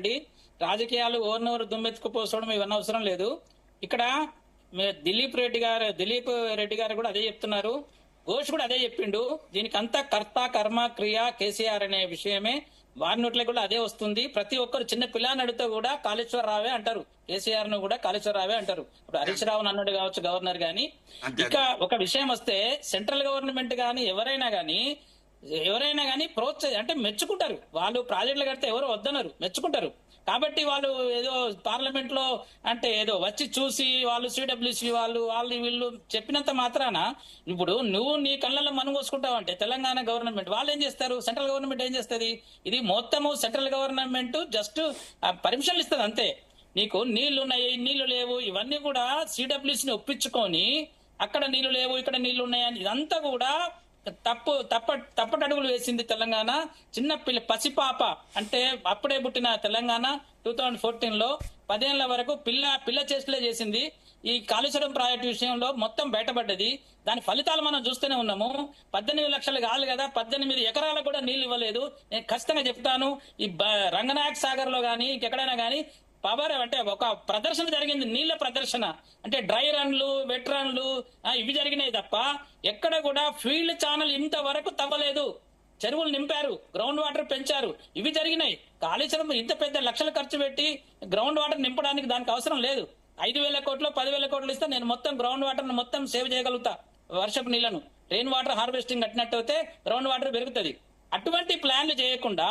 రెడ్డి, రాజకీయాలు ఓర్నోరు దుమ్మెత్తుకుపోసడం ఇవన్నీ అవసరం లేదు. ఇక్కడ దిలీప్ రెడ్డి గారు కూడా అదే చెప్తున్నారు, ఘోష్ కూడా అదే చెప్పిండు. దీనికంతా కర్త కర్మ క్రియ కేసీఆర్ అనే విషయమే వారి నోట్లే కూడా అదే వస్తుంది. ప్రతి ఒక్కరు చిన్న పిల్లని అడిగితే కూడా కాళేశ్వరరావే అంటారు, కేసీఆర్ ను కూడా కాళేశ్వరరావే అంటారు. ఇప్పుడు హరీష్ రావు అన్నాడు కావచ్చు గవర్నర్ గాని. ఇక ఒక విషయం వస్తే సెంట్రల్ గవర్నమెంట్ గాని ఎవరైనా గాని అంటే మెచ్చుకుంటారు. వాళ్ళు ప్రాజెక్టులు కడితే ఎవరు వద్దన్నారు, మెచ్చుకుంటారు. కాబట్టి వాళ్ళు ఏదో పార్లమెంట్ లో అంటే ఏదో వచ్చి చూసి వాళ్ళు సిడబ్ల్యూసి వాళ్ళు వీళ్ళు చెప్పినంత మాత్రాన ఇప్పుడు నువ్వు నీ కళ్ళల్లో మనుగు కోసుకుంటావు అంటే తెలంగాణ గవర్నమెంట్ వాళ్ళు ఏం చేస్తారు, సెంట్రల్ గవర్నమెంట్ ఏం చేస్తుంది? ఇది మొత్తము సెంట్రల్ గవర్నమెంట్ జస్ట్ పర్మిషన్లు ఇస్తుంది అంతే. నీకు నీళ్లు ఉన్నాయి, నీళ్లు లేవు, ఇవన్నీ కూడా సిడబ్ల్యూసిని ఒప్పించుకొని అక్కడ నీళ్లు లేవు ఇక్కడ నీళ్లు ఉన్నాయని ఇదంతా కూడా తప్పటడుగులు వేసింది తెలంగాణ. చిన్న పసిపాప అంటే అప్పుడే పుట్టిన తెలంగాణ 2014 లో 10 ఏళ్ల వరకు పిల్ల చేష్టలే చేసింది. ఈ కాళేశ్వరం ప్రాజెక్టు విషయంలో మొత్తం బయటపడ్డది. దాని ఫలితాలు మనం చూస్తూనే ఉన్నాము. 18 లక్షలు కాదు కదా, 18 ఎకరాలకు కూడా నీళ్లు ఇవ్వలేదు. నేను ఖచ్చితంగా చెప్తాను, ఈ రంగనాయక్ సాగర్ లో గానీ ఇంకెక్కడైనా గానీ పవర్ అంటే ఒక ప్రదర్శన జరిగింది, నీళ్ల ప్రదర్శన. అంటే డ్రై రన్లు వెట్ రన్లు ఇవి జరిగినాయి తప్ప ఎక్కడ కూడా ఫీల్డ్ ఛానల్ ఇంతవరకు తవ్వలేదు. చెరువులు నింపారు, గ్రౌండ్ వాటర్ పెంచారు, ఇవి జరిగినాయి. కాళేశ్వరం ఇంత పెద్ద లక్షలు ఖర్చు పెట్టి గ్రౌండ్ వాటర్ నింపడానికి దానికి అవసరం లేదు. 5,000 కోట్లు 10,000 కోట్లు ఇస్తే నేను మొత్తం గ్రౌండ్ వాటర్ మొత్తం సేవ్ చేయగలుగుతా. వర్షపు నీళ్లను రెయిన్ వాటర్ హార్వెస్టింగ్ కట్టినట్టు అయితే గ్రౌండ్ వాటర్ పెరుగుతుంది. అటువంటి ప్లాన్లు చేయకుండా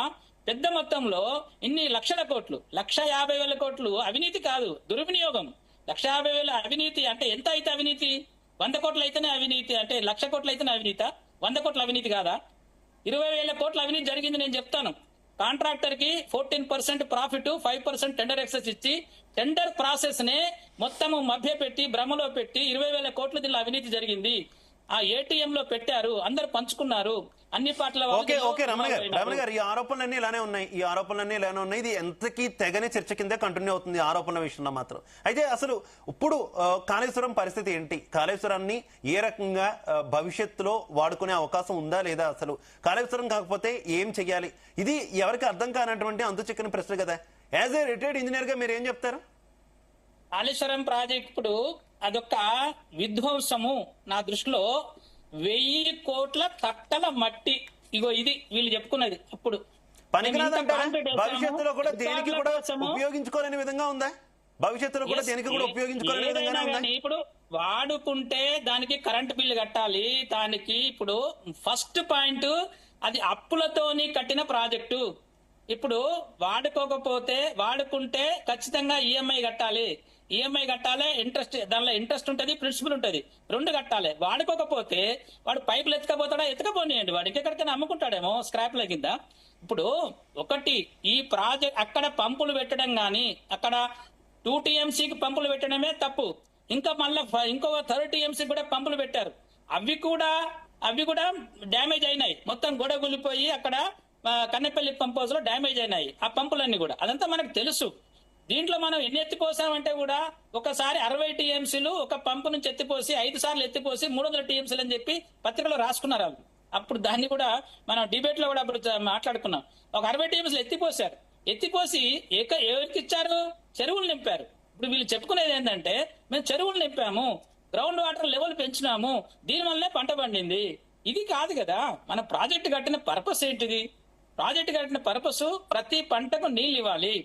పెద్ద మొత్తంలో ఇన్ని లక్షల కోట్లు, 1,50,000 కోట్లు అవినీతి కాదు దుర్వినియోగం. 1,50,000 అవినీతి అంటే ఎంత అయితే అవినీతి? 100 కోట్లు అయితేనే అవినీతి అంటే 1,00,000 కోట్లు అయితేనే అవినీతా? 100 కోట్ల అవినీతి కాదా? 20,000 కోట్ల అవినీతి జరిగింది. నేను చెప్తాను, కాంట్రాక్టర్ కి 14% ప్రాఫిట్, 5% టెండర్ ఎక్సెస్ ఇచ్చి టెండర్ ప్రాసెస్ నే మొత్తము మభ్య పెట్టి భ్రమలో పెట్టి 20,000 కోట్ల దీనిలో అవినీతి జరిగింది. ఆ ఏటీఎం లో పెట్టారు, అందరు పంచుకున్నారు అన్ని పార్టీల. రమణ గారు, ఈ ఆరోపణలన్నీ ఇలానే ఉన్నాయి. ఇది ఎంతకీ తెగని చర్చ కింద కంటిన్యూ అవుతుంది ఆరోపణల విషయంలో మాత్రం. అయితే అసలు ఇప్పుడు కాళేశ్వరం పరిస్థితి ఏంటి? కాళేశ్వరాన్ని ఏ రకంగా భవిష్యత్తులో వాడుకునే అవకాశం ఉందా లేదా? అసలు కాళేశ్వరం కాకపోతే ఏం చెయ్యాలి? ఇది ఎవరికి అర్థం కానటువంటి అంతు చిక్కని ప్రశ్న కదా. యాజ్ ఏ రిటైర్డ్ ఇంజనీర్ గా మీరు ఏం చెప్తారు? కాళేశ్వరం ప్రాజెక్ట్ ఇప్పుడు అదొక విధ్వంసము నా దృష్టిలో. 1,000 కోట్ల కట్టల మట్టి, ఇగో ఇది వీళ్ళు చెప్పుకున్నది. అప్పుడు భవిష్యత్తులో కూడా దేనికి కూడా ఉపయోగించుకోలేని విధంగా ఉందా? భవిష్యత్తులో కూడా దేనికి కూడా ఉపయోగించుకోలేని విధంగా ఉందా? ఇప్పుడు వాడుకుంటే దానికి కరెంట్ బిల్లు కట్టాలి. దానికి ఇప్పుడు ఫస్ట్ పాయింట్ అది అప్పులతోని కట్టిన ప్రాజెక్టు. ఇప్పుడు వాడుకుంటే ఖచ్చితంగా ఈఎంఐ కట్టాలి. ఇంట్రెస్ట్, దానిలో ఇంట్రెస్ట్ ఉంటది, ప్రిన్సిపల్ ఉంటది, 2 కట్టాలి. వాడుకోకపోతే వాడు పైపులు ఎత్తుకపోనియండి, వాడు ఇంకెక్కడికైనా అమ్ముకుంటాడేమో స్క్రాప్ల కింద. ఇప్పుడు ఒకటి ఈ ప్రాజెక్ట్ అక్కడ పంపులు పెట్టడం గాని, అక్కడ 2 TMCకి పంపులు పెట్టడమే తప్పు. ఇంకా మళ్ళీ ఇంకో 30 TMC కూడా పంపులు పెట్టారు. అవి కూడా డ్యామేజ్ అయినాయి, మొత్తం గొడవ గులిపోయి అక్కడ కన్నెపల్లి పంప్ హౌస్ లో డ్యామేజ్ అయినాయి ఆ పంపులన్నీ కూడా. అదంతా మనకు తెలుసు. దీంట్లో మనం ఎన్ని ఎత్తిపోసామంటే కూడా ఒకసారి 60 TMCలు ఒక పంపు నుంచి ఎత్తిపోసి 5 సార్లు ఎత్తిపోసి 300 TMCలు అని చెప్పి పత్రికలో రాసుకున్నారు వాళ్ళు. అప్పుడు దాన్ని కూడా మనం డిబేట్ లో కూడా అప్పుడు మాట్లాడుకున్నాం. ఒక 60 TMCలు ఎత్తిపోసి ఎవరికి ఇచ్చారు? చెరువులు నింపారు. ఇప్పుడు వీళ్ళు చెప్పుకునేది ఏంటంటే మేము చెరువులు నింపాము, గ్రౌండ్ వాటర్ లెవెల్ పెంచినాము, దీనివల్లనే పంట పండింది. ఇది కాదు కదా. మన ప్రాజెక్టు కట్టిన పర్పస్ ఏంటిది? ప్రాజెక్టు కట్టిన పర్పస్ ప్రతి పంటకు నీళ్ళు ఇవ్వాలి.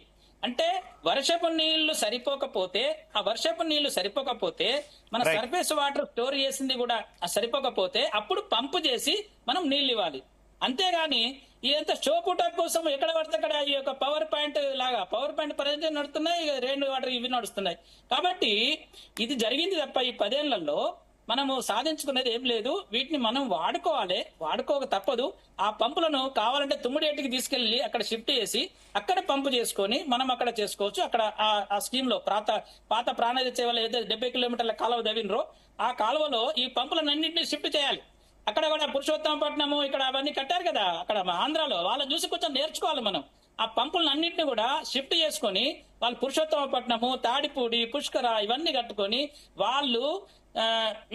అంటే వర్షపు నీళ్లు సరిపోకపోతే మన సర్ఫేస్ వాటర్ స్టోర్ చేసింది కూడా సరిపోకపోతే అప్పుడు పంపు చేసి మనం నీళ్లు ఇవ్వాలి. అంతేగాని ఇదంతా షోపుట కోసం ఎక్కడ పడితే అక్కడ ఈ యొక్క పవర్ పాయింట్ ప్రజెంట్ నడుస్తున్నాయి, రెయిన్ వాటర్ ఇవి నడుస్తున్నాయి. కాబట్టి ఇది జరిగింది తప్ప ఈ 10 ఏళ్లలో మనము సాధించుకునేది ఏం లేదు. వీటిని మనం వాడుకోక తప్పదు. ఆ పంపులను కావాలంటే తుమ్మిడేటికి తీసుకెళ్లి అక్కడ షిఫ్ట్ చేసి అక్కడ పంపు చేసుకొని మనం అక్కడ చేసుకోవచ్చు. అక్కడ ఆ స్కీమ్ లో పాత ప్రాణాది సేవలు ఏదైతే 70 కిలోమీటర్ల కాలువ తవ్వినరో ఆ కాలువలో ఈ పంపులన్నింటినీ షిఫ్ట్ చేయాలి. అక్కడ కూడా పురుషోత్తమపట్నము ఇక్కడ అవన్నీ కట్టారు కదా, అక్కడ ఆంధ్రాలో వాళ్ళని చూసి కొంచెం నేర్చుకోవాలి మనం. ఆ పంపులను అన్నింటినీ కూడా షిఫ్ట్ చేసుకొని వాళ్ళు పురుషోత్తమపట్నము, తాడిపూడి, పుష్కర ఇవన్నీ కట్టుకొని వాళ్ళు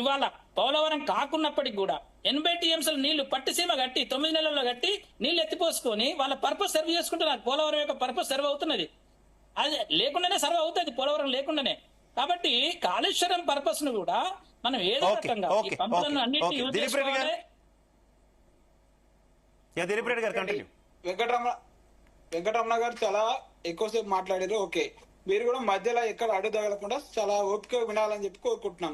ఇవాళ పోలవరం కాకున్నప్పటికి కూడా 80 TMCల నీళ్లు పట్టిసీమ కట్టి 9 నెలల్లో కట్టి నీళ్లు ఎత్తిపోసుకొని వాళ్ళ పర్పస్ సర్వ్ చేసుకుంటున్నారు. పోలవరం యొక్క పర్పస్ సర్వ్ అవుతున్నది. అది లేకుండానే సర్వ్ అవుతుంది పోలవరం లేకుండానే. కాబట్టి కాళేశ్వరం పర్పస్ ను కూడా మనం ఏదో ఓకే, రకంగా ఈ ఓకే, పంపులను ఓకే, అన్నింటినీ ఓకే. యూజ్ దిలీప్ రెడ్డి గారు? చేసుకోవాలి. దిలీప్ రెడ్డి గారు కంటిన్యూ. వెంకటరమణ గారు చాలా ఎక్కువసేపు మాట్లాడారు. ఓకే, మీరు కూడా మధ్యలో ఎక్కడ అడ్డు తగలకుండా చాలా ఓపిక వినాలని చెప్పి కోరుకుంటున్నాం.